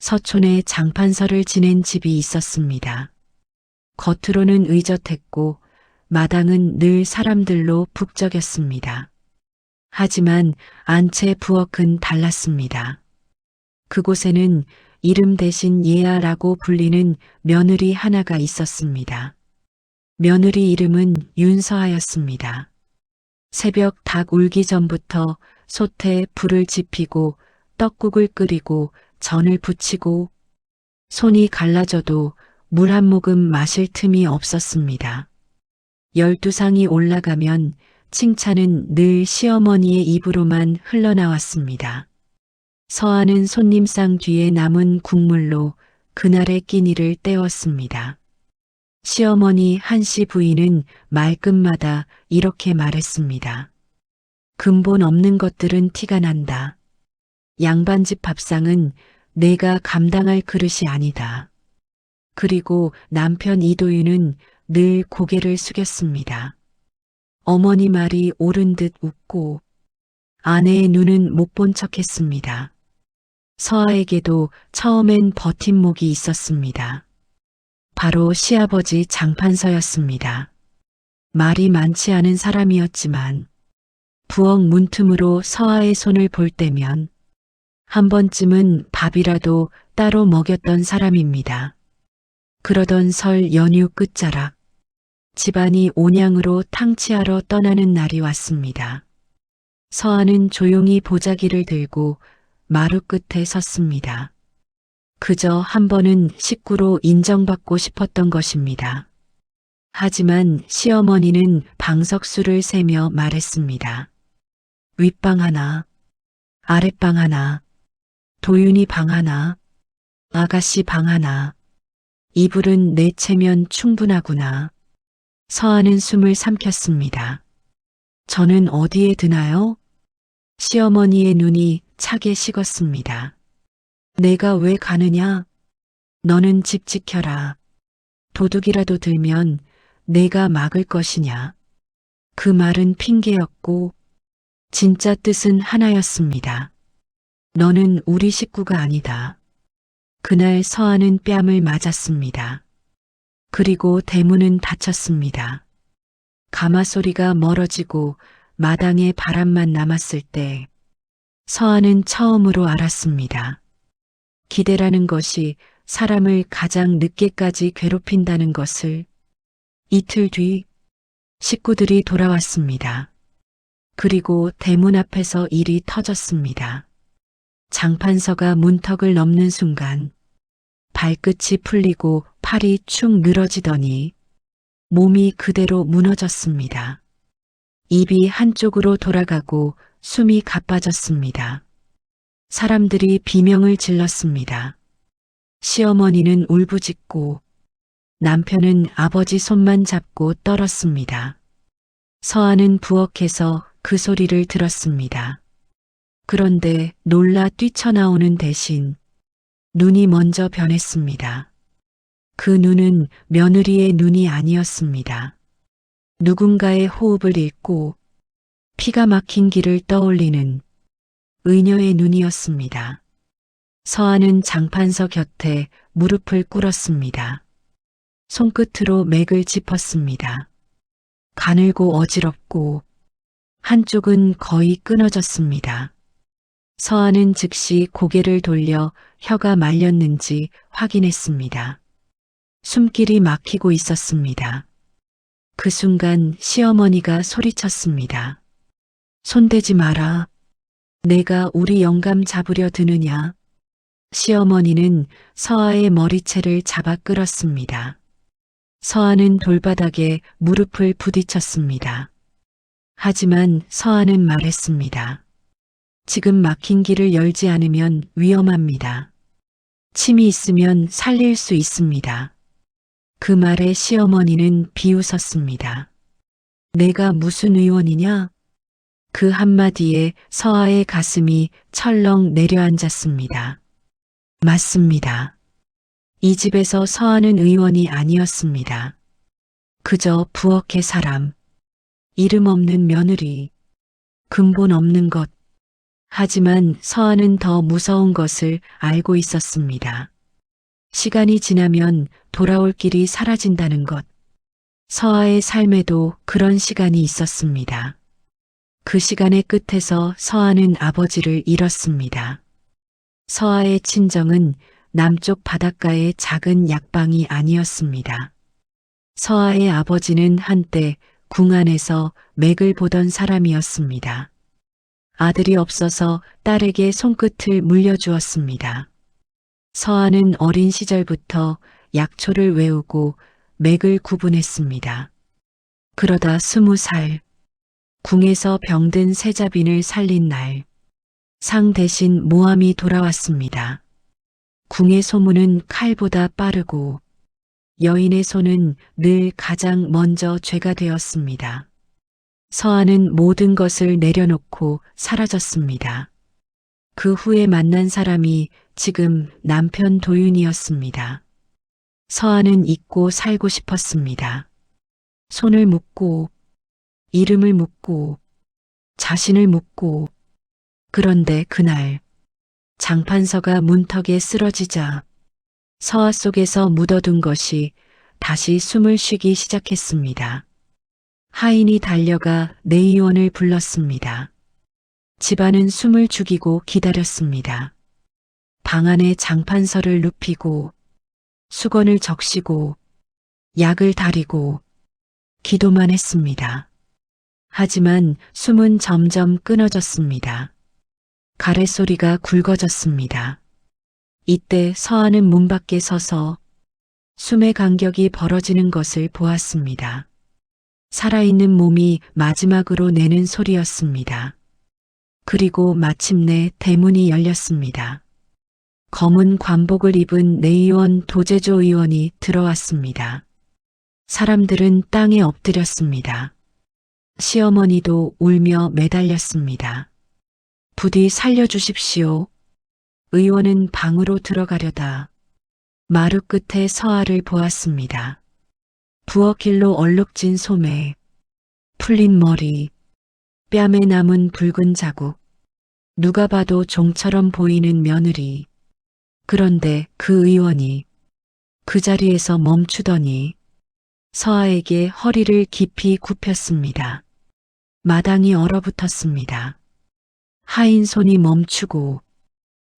서촌에 장판서를 지낸 집이 있었습니다. 겉으로는 의젓했고 마당은 늘 사람들로 북적였습니다. 하지만 안채 부엌은 달랐습니다. 그곳에는 이름 대신 예아라고 불리는 며느리 하나가 있었습니다. 며느리 이름은 윤서하였습니다. 새벽 닭 울기 전부터 솥에 불을 지피고 떡국을 끓이고 전을 부치고 손이 갈라져도 물 한 모금 마실 틈이 없었습니다. 12상이 올라가면 칭찬은 늘 시어머니의 입으로만 흘러나왔습니다. 서하는 손님상 뒤에 남은 국물로 그날의 끼니를 때웠습니다. 시어머니 한씨 부인은 말끝마다 이렇게 말했습니다. 근본 없는 것들은 티가 난다. 양반집 밥상은 내가 감당할 그릇이 아니다. 그리고 남편 이도윤은 늘 고개를 숙였습니다. 어머니 말이 옳은 듯 웃고 아내의 눈은 못 본 척했습니다. 서하에게도 처음엔 버팀목이 있었습니다. 바로 시아버지 장판서였습니다. 말이 많지 않은 사람이었지만 부엌 문틈으로 서하의 손을 볼 때면 한 번쯤은 밥이라도 따로 먹였던 사람입니다. 그러던 설 연휴 끝자락 집안이 온양으로 탕치하러 떠나는 날이 왔습니다. 서하는 조용히 보자기를 들고 마루 끝에 섰습니다. 그저 한 번은 식구로 인정받고 싶었던 것입니다. 하지만 시어머니는 방석수를 세며 말했습니다. 윗방 하나, 아랫방 하나, 도윤이 방 하나, 아가씨 방 하나, 이불은 네 채면 충분하구나. 서하는 숨을 삼켰습니다. 저는 어디에 드나요? 시어머니의 눈이 차게 식었습니다. 내가 왜 가느냐? 너는 집 지켜라. 도둑이라도 들면 내가 막을 것이냐. 그 말은 핑계였고 진짜 뜻은 하나였습니다. 너는 우리 식구가 아니다. 그날 서하는 뺨을 맞았습니다. 그리고 대문은 닫혔습니다. 가마소리가 멀어지고 마당에 바람만 남았을 때 서하는 처음으로 알았습니다. 기대라는 것이 사람을 가장 늦게까지 괴롭힌다는 것을. 이틀 뒤 식구들이 돌아왔습니다. 그리고 대문 앞에서 일이 터졌습니다. 장판서가 문턱을 넘는 순간 발끝이 풀리고 팔이 축 늘어지더니 몸이 그대로 무너졌습니다. 입이 한쪽으로 돌아가고 숨이 가빠졌습니다. 사람들이 비명을 질렀습니다. 시어머니는 울부짖고 남편은 아버지 손만 잡고 떨었습니다. 서하는 부엌에서 그 소리를 들었습니다. 그런데 놀라 뛰쳐나오는 대신 눈이 먼저 변했습니다. 그 눈은 며느리의 눈이 아니었습니다. 누군가의 호흡을 읽고 피가 막힌 길을 떠올리는 의녀의 눈이었습니다. 서하는 장판서 곁에 무릎을 꿇었습니다. 손끝으로 맥을 짚었습니다. 가늘고 어지럽고 한쪽은 거의 끊어졌습니다. 서하는 즉시 고개를 돌려 혀가 말렸는지 확인했습니다. 숨길이 막히고 있었습니다. 그 순간 시어머니가 소리쳤습니다. 손대지 마라. 내가 우리 영감 잡으려 드느냐. 시어머니는 서하의 머리채를 잡아 끌었습니다. 서하는 돌바닥에 무릎을 부딪혔습니다. 하지만 서하는 말했습니다. 지금 막힌 길을 열지 않으면 위험합니다. 침이 있으면 살릴 수 있습니다. 그 말에 시어머니는 비웃었습니다. 내가 무슨 의원이냐? 그 한마디에 서하의 가슴이 철렁 내려앉았습니다. 맞습니다. 이 집에서 서하는 의원이 아니었습니다. 그저 부엌의 사람, 이름 없는 며느리, 근본 없는 것. 하지만 서아는 더 무서운 것을 알고 있었습니다. 시간이 지나면 돌아올 길이 사라진다는 것. 서아의 삶에도 그런 시간이 있었습니다. 그 시간의 끝에서 서아는 아버지를 잃었습니다. 서아의 친정은 남쪽 바닷가의 작은 약방이 아니었습니다. 서아의 아버지는 한때 궁 안에서 맥을 보던 사람이었습니다. 아들이 없어서 딸에게 손끝을 물려주었습니다. 서아는 어린 시절부터 약초를 외우고 맥을 구분했습니다. 그러다 20살, 궁에서 병든 세자빈을 살린 날, 상 대신 모함이 돌아왔습니다. 궁의 소문은 칼보다 빠르고 여인의 손은 늘 가장 먼저 죄가 되었습니다. 서아는 모든 것을 내려놓고 사라졌습니다. 그 후에 만난 사람이 지금 남편 도윤이었습니다. 서아는 잊고 살고 싶었습니다. 손을 묻고, 이름을 묻고, 자신을 묻고, 그런데 그날 장판서가 문턱에 쓰러지자 서아 속에서 묻어둔 것이 다시 숨을 쉬기 시작했습니다. 하인이 달려가 내의원을 불렀습니다. 집안은 숨을 죽이고 기다렸습니다. 방 안에 장판서를 눕히고 수건을 적시고 약을 다리고 기도만 했습니다. 하지만 숨은 점점 끊어졌습니다. 가래소리가 굵어졌습니다. 이때 서아는 문 밖에 서서 숨의 간격이 벌어지는 것을 보았습니다. 살아있는 몸이 마지막으로 내는 소리였습니다. 그리고 마침내 대문이 열렸습니다. 검은 관복을 입은 내의원 도제조 의원이 들어왔습니다. 사람들은 땅에 엎드렸습니다. 시어머니도 울며 매달렸습니다. 부디 살려주십시오. 의원은 방으로 들어가려다 마루 끝에 서아를 보았습니다. 부엌길로 얼룩진 소매, 풀린 머리, 뺨에 남은 붉은 자국, 누가 봐도 종처럼 보이는 며느리. 그런데 그 의원이 그 자리에서 멈추더니 서아에게 허리를 깊이 굽혔습니다. 마당이 얼어붙었습니다. 하인 손이 멈추고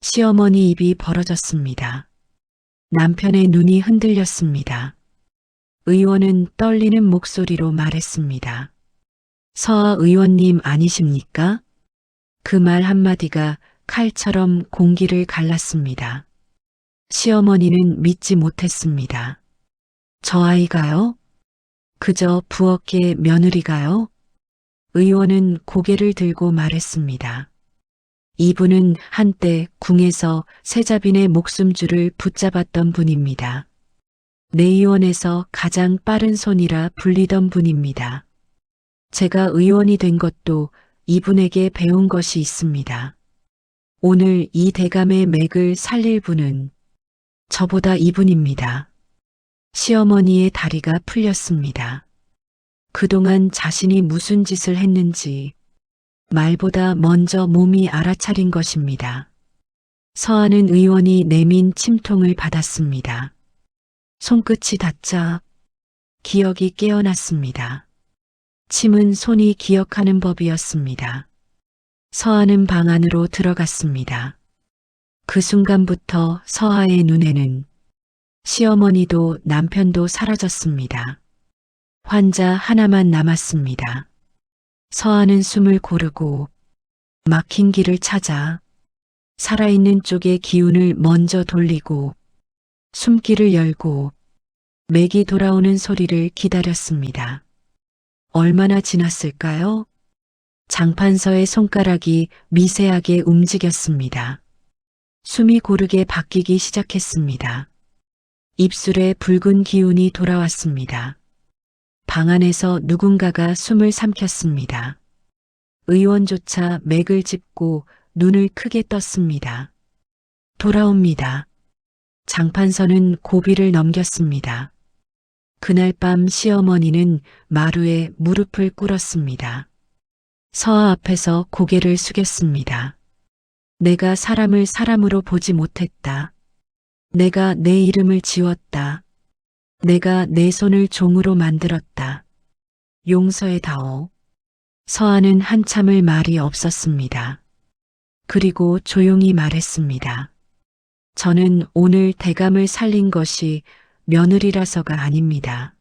시어머니 입이 벌어졌습니다. 남편의 눈이 흔들렸습니다. 의원은 떨리는 목소리로 말했습니다. 서아 의원님 아니십니까? 그 말 한마디가 칼처럼 공기를 갈랐습니다. 시어머니는 믿지 못했습니다. 저 아이가요? 그저 부엌의 며느리가요? 의원은 고개를 들고 말했습니다. 이분은 한때 궁에서 세자빈의 목숨줄을 붙잡았던 분입니다. 내의원에서 가장 빠른 손이라 불리던 분입니다. 제가 의원이 된 것도 이분에게 배운 것이 있습니다. 오늘 이 대감의 맥을 살릴 분은 저보다 이분입니다. 시어머니의 다리가 풀렸습니다. 그동안 자신이 무슨 짓을 했는지 말보다 먼저 몸이 알아차린 것입니다. 서아는 의원이 내민 침통을 받았습니다. 손끝이 닿자 기억이 깨어났습니다. 침은 손이 기억하는 법이었습니다. 서아는 방 안으로 들어갔습니다. 그 순간부터 서아의 눈에는 시어머니도 남편도 사라졌습니다. 환자 하나만 남았습니다. 서아는 숨을 고르고 막힌 길을 찾아 살아있는 쪽의 기운을 먼저 돌리고 숨길을 열고 맥이 돌아오는 소리를 기다렸습니다. 얼마나 지났을까요? 장판서의 손가락이 미세하게 움직였습니다. 숨이 고르게 바뀌기 시작했습니다. 입술에 붉은 기운이 돌아왔습니다. 방 안에서 누군가가 숨을 삼켰습니다. 의원조차 맥을 짚고 눈을 크게 떴습니다. 돌아옵니다. 장판서는 고비를 넘겼습니다. 그날 밤 시어머니는 마루에 무릎을 꿇었습니다. 서아 앞에서 고개를 숙였습니다. 내가 사람을 사람으로 보지 못했다. 내가 내 이름을 지웠다. 내가 내 손을 종으로 만들었다. 용서해다오. 서한은 한참을 말이 없었습니다. 그리고 조용히 말했습니다. 저는 오늘 대감을 살린 것이 며느리라서가 아닙니다.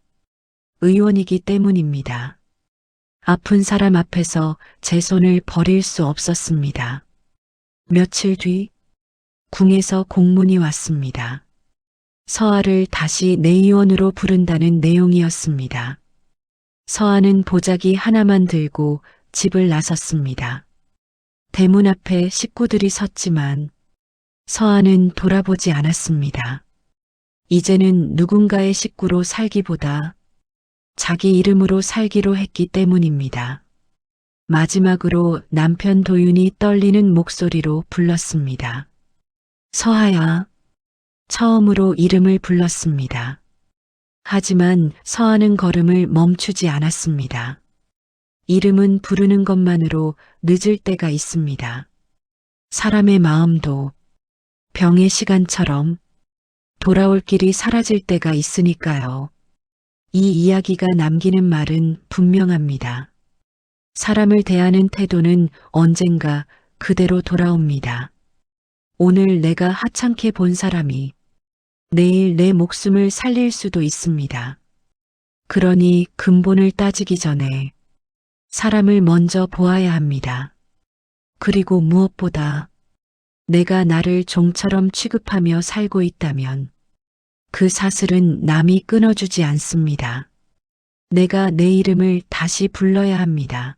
의원이기 때문입니다. 아픈 사람 앞에서 제 손을 버릴 수 없었습니다. 며칠 뒤 궁에서 공문이 왔습니다. 서아를 다시 내의원으로 부른다는 내용이었습니다. 서아는 보자기 하나만 들고 집을 나섰습니다. 대문 앞에 식구들이 섰지만 서아는 돌아보지 않았습니다. 이제는 누군가의 식구로 살기보다 자기 이름으로 살기로 했기 때문입니다. 마지막으로 남편 도윤이 떨리는 목소리로 불렀습니다. 서아야. 처음으로 이름을 불렀습니다. 하지만 서아는 걸음을 멈추지 않았습니다. 이름은 부르는 것만으로 늦을 때가 있습니다. 사람의 마음도 병의 시간처럼 돌아올 길이 사라질 때가 있으니까요. 이 이야기가 남기는 말은 분명합니다. 사람을 대하는 태도는 언젠가 그대로 돌아옵니다. 오늘 내가 하찮게 본 사람이 내일 내 목숨을 살릴 수도 있습니다. 그러니 근본을 따지기 전에 사람을 먼저 보아야 합니다. 그리고 무엇보다 내가 나를 종처럼 취급하며 살고 있다면 그 사슬은 남이 끊어주지 않습니다. 내가 내 이름을 다시 불러야 합니다.